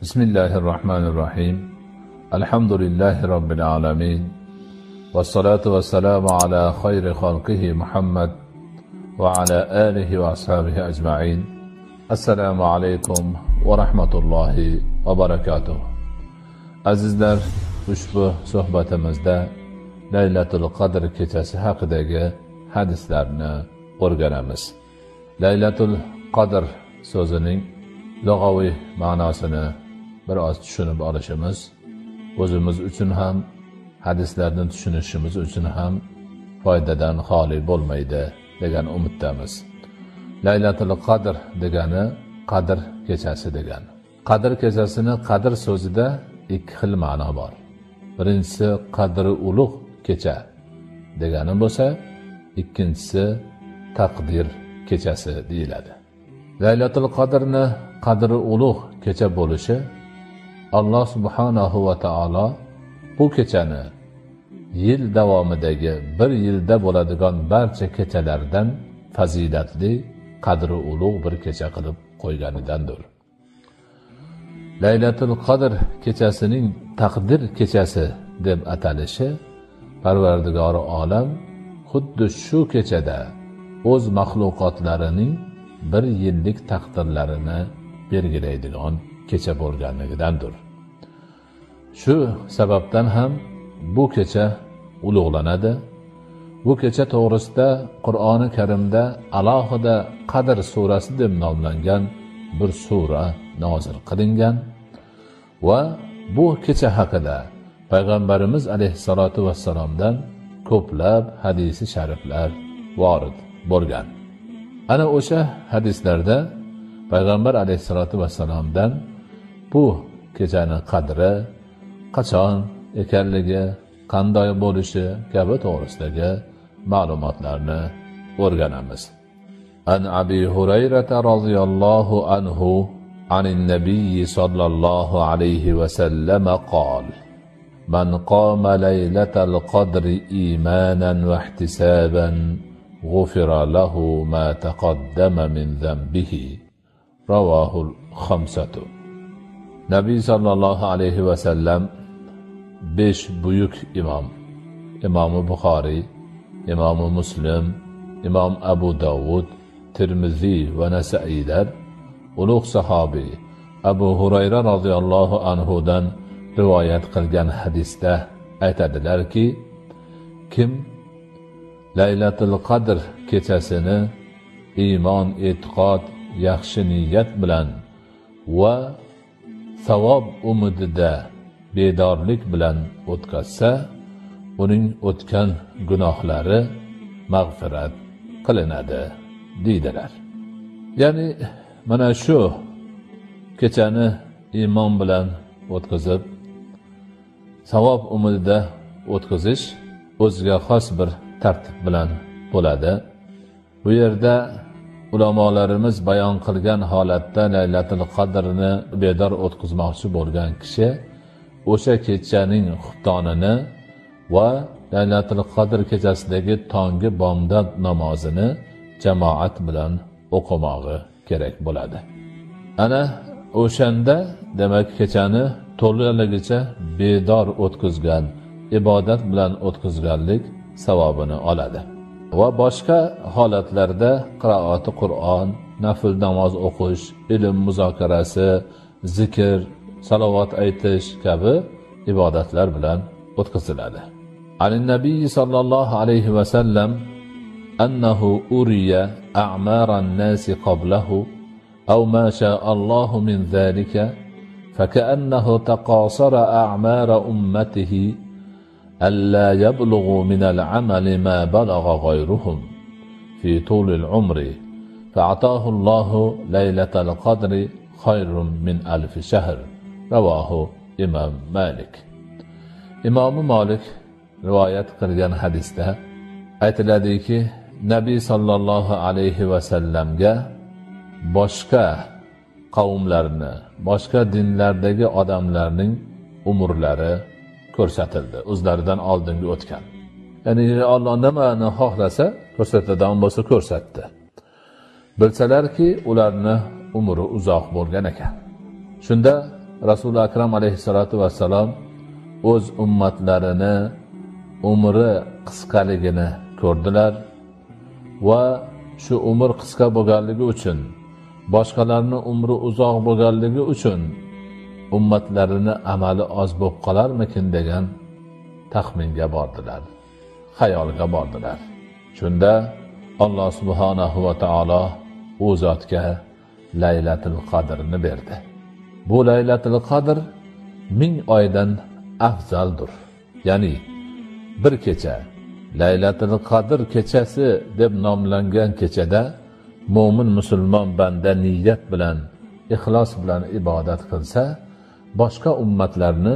Bismillahirrahmanirrahim. Elhamdülillahi Rabbil alemin. Vessalatu vesselamu ala hayri halqihi Muhammed ve ala alihi ve ashabihi ecma'in. Esselamu aleyküm ve rahmetullahi ve berekatuhu. Azizler, ushbu suhbatimizda Laylatul Qadr kechasi haqidagi hadislarni o'rganamiz. Laylatul Qadr so'zining lug'aviy ma'nosini biroz tushunib olishimiz o'zimiz uchun ham, hadislarni tushunishimiz uchun ham foydadan xoli bo'lmaydi degan umiddamiz. Laylatul Qadr degani Qadr kechasi degani. Qadr kechasini Qadr so'zida ikki xil ma'no bor. Birinchisi qadri ulug' kecha degani bo'lsa, ikkinchisi taqdir kechasi deyiladi. Laylatul Qadrni qadri ulug' kecha bo'lishi Alloh subhanahu va taolo bu kechani yil davomidagi bir yilda bo'ladigan barcha kechalardan fazilatli, qadri ulug' bir kecha qilib qo'yganidandir. Laylatul Qadr kechasining taqdir kechasi deb atalishi Parvardigori olam xuddi shu kechada o'z maxluqotlarining bir yillik taqdirlarini belgilaydigan kecha bo'lganligidandir. Shu sababdan ham bu kecha ulug'lanadi. Bu kecha to'g'risida Qur'oni Karimda alohida Qadr surasi deb nomlangan bir sura nozil qilingan va bu kecha haqida Payg'ambarimiz alayhisolatu vassalomdan ko'plab hadisi shariflar vorid bo'lgan. Ana o'sha hadislarda Payg'ambar alayhisolatu vassalomdan bu kechani qadri, qachon ekanligi, qanday bo'lishi kabi to'g'risidagi ma'lumotlarni o'rganamiz. An Abi Hurayra radhiyallohu anhu anin Nabiy sallallohu alayhi va sallam qol: Man qama laylatal qadri imanan va ihtisaban g'ufira lahu ma taqaddama min zambihi. Ravahul khamsatu. Nabiy sallallohu alayhi va sallam 5 buyuk imom, Imom Buxoriy, Imom Muslim, Imom Abu Dovud, Tirmiziy va Nasailar ulug' sahobiy Abu Hurayra radhiyallohu anhu dan rivoyat qilgan hadisda aytadilarki, kim Laylatul Qadr kechasini iymon, e'tiqod, yaxshi niyat bilan va savob umidida bedorlik bilan o'tkazsa, uning o'tgan gunohlari mag'firat qilinadi deydilar. Ya'ni mana shu kechani iymon bilan o'tkazib, savob umidida o'tkazish o'ziga xos bir tartib bilan bo'ladi. Bu yerda ulamolarimiz bayon qilgan holatda Laylatul Qadrni bedor o'tkazmoqchi bo'lgan kishi o'sha kechaning xuftonini va Laylatul Qadr kechasidagi tongi bomdod namozini jamoat bilan o'qimog'i kerak bo'ladi. Ana o'shanda demak kechani to'laligicha bedor o'tkazgan, ibodat bilan o'tkazganlik savobini oladi. Va boshqa holatlarda qiroati Qur'on, nafl namoz o'qish, ilm muzokarasi, zikr, salovat aytish kabi ibodatlar bilan o'tkaziladi. An Nabiy sallallohu alayhi va sallam annahu uriya a'maran nasi qablahu aw ma sha'a Allahu min zalika faka'annahu taqasara a'mara ummatihi ألا يبلغوا من العمل ما بلغ غيرهم في طول العمر فأعطاه الله ليلة القدر خير من 1000 شهر. رواه إمام مالك. إمام مالك rivoyat qilgan hadisda aytiladiki, Nabiy sallallohu alayhi va sallamga boshqa qavmlarni, boshqa dinlardagi odamlarning umrlari ko'rsatildi, o'zlaridan oldingi o'tgan. Ya'ni Alloh nimani xohlasa ko'rsatadigan bo'lsa ko'rsatdi. Bilsalarki, ularni umri uzoq bo'lgan ekan. Shunda Rasuli akram alayhissalotu vassalom o'z ummatlarini umri qisqaligini ko'rdilar va shu umr qisqa bo'lganligi uchun, boshqalarning umri uzoq bo'lganligi uchun ummatlarini amali oz bo'lib qolarmikin degan taxminga bordilar, xayolga bordilar. Shunda Alloh subhanahu va taolo u zotga Laylatul Qadrni berdi. Bu Laylatul Qadr 1000 oydan afzaldir. Ya'ni bir kecha Laylatul Qadr kechasi deb nomlangan kechada mo'min musulmon banda niyat bilan, ixlos bilan ibodat qilsa, boshqa ummatlarni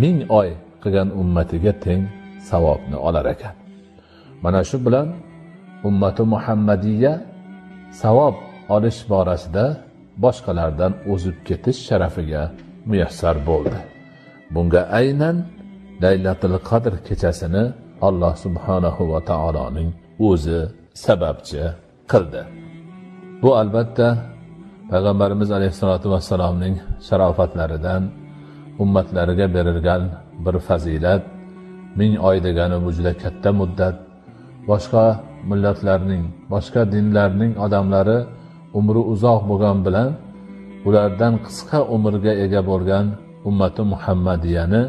1000 oy qilgan ummatiga teng savobni olar ekan. Mana shu bilan ummati Muhammadiya savob olish borasida boshqalardan o'zib ketish sharafiga muyassar bo'ldi. Bunga aynan Laylatul Qadr kechasini Alloh subhanahu va taoloning o'zi sababchi qildi. Bu albatta Payg'ambarimiz alayhisolatu vassalomning sharofatlaridan, ummatlariga berilgan bir fazilat. 1000 oy degani bu juda katta muddat. Boshqa millatlarning, boshqa dinlarning odamlari umri uzoq bo'lgan bilan ulardan qisqa umrga ega bo'lgan ummati Muhammadiyani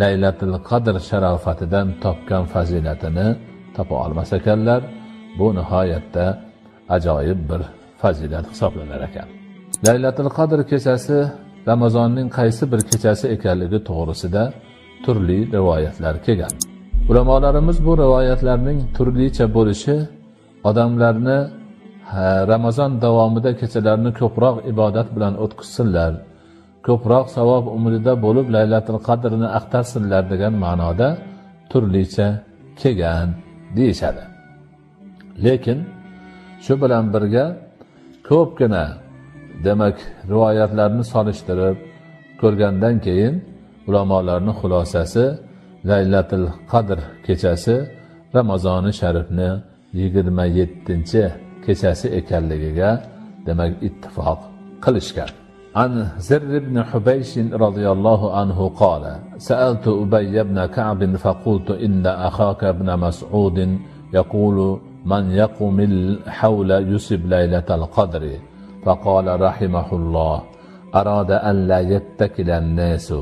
Laylatul Qadr sharofatidan topgan fazilatini topa olmas ekanlar. Bu nihoyatda ajoyib bir fazilat hisoblanar ekan. Laylatul Qadr kechasi Ramazonning qaysi bir kechasi ekanligi to'g'risida turli rivoyatlar kelgan. Ulamolarimiz bu rivoyatlarning turlicha bo'lishi odamlarni Ramazon davomida kechalarni ko'proq ibodat bilan o'tkazsinlar, ko'proq savob umrida bo'lib Laylatul Qadrni aqtarsinlar degan ma'noda turlicha kelgan deyishadi. Lekin shu bilan birga ko'pgina demak rivoyatlarni solishtirib ko'rgandan keyin ulamolarning xulosasi Laylatul Qadr kechasi Ramazoni sharifni 27-kechasi ekanligiga demak ittifoq qilishgan. An Zirr ibn Hubaysh radhiyallohu anhu qala: Sa'altu Ubay ibn Ka'b faqultu inna akhaka ibn Mas'ud yaqulu man yaqumil hawla yusib laylatal qadri faqala rahimahullah arada an la yattakila an-nasu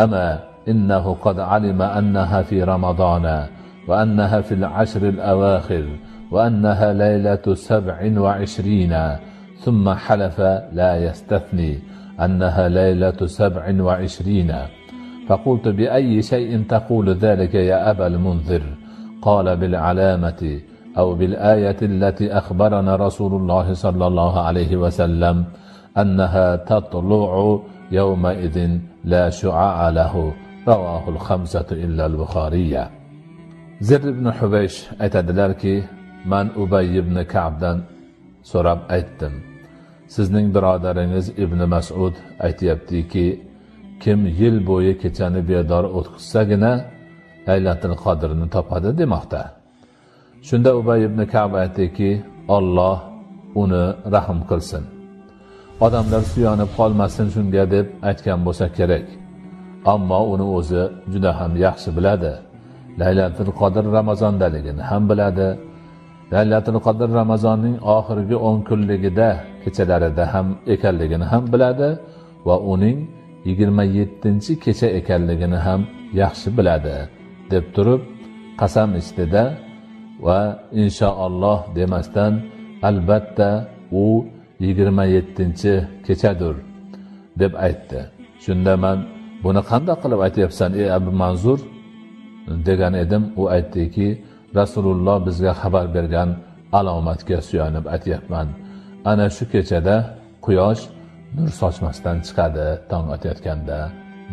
ama innahu qad alima annaha fi ramadana wa annaha fil 'ashr al-awakhir wa annaha laylatu 27 ثم حلف لا يستثني أنها ليلة 27 فقلت بأي شيء تقول ذلك يا أبا المنذر قال بالعلامة أو بالآية التي أخبرنا رسول الله صلى الله عليه وسلم أنها تطلع يومئذ لا شعاع له رواه الخمسة إلا البخاري. Zir ibn Hubaysh aytadilarki, man Ubay ibn Ka'bdan so'rab aytdim. Sizning birodaringiz Ibn Mas'ud aytayaptiki, kim yil bo'yi kechani bedor o'tkazsagina Laylatul Qadrni topadi demoqda. Shunda Ubay ibn Ka'b aytdiki, Alloh uni rahim qilsin. Odamlar suyanib qolmasin shunga deb aytgan bo'lsa kerak. Ammo uni o'zi juda ham yaxshi biladi. Laylatul Qadr Ramazondaligini ham biladi. Laylatul Qadr Ramazonning oxirgi 10 kunligida kechalarida ham ekanligini ham biladi va uning 27-kecha ekanligini ham yaxshi biladi deb turib qasam ichdi-da va inshaalloh demasdan albatta u 27-kechadir deb aytdi. Shunda men buni qanday qilib aytyapsan ey Abu Manzur degan edim. U aytdiki, Rasululloh bizga xabar bergan alomatga suyanib aytyapman. Ana shu kechada quyosh nur sochmasdan chiqadi tong otayotganda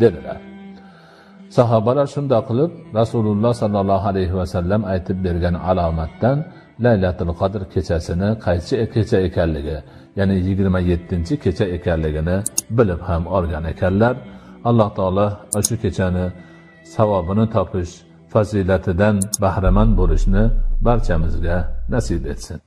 dedilar. Sahobalar shunday qilib Rasululloh sallallohu alayhi vasallam aytib bergan alomatdan Laylatul Qadr kechasini qaysi kecha ekanligi, ya'ni 27-kecha ekanligini bilib ham olgan ekanlar. Alloh taolo shu kechani savobini topish, fazilatidan bahramand bo'lishni barchamizga nasib etsin.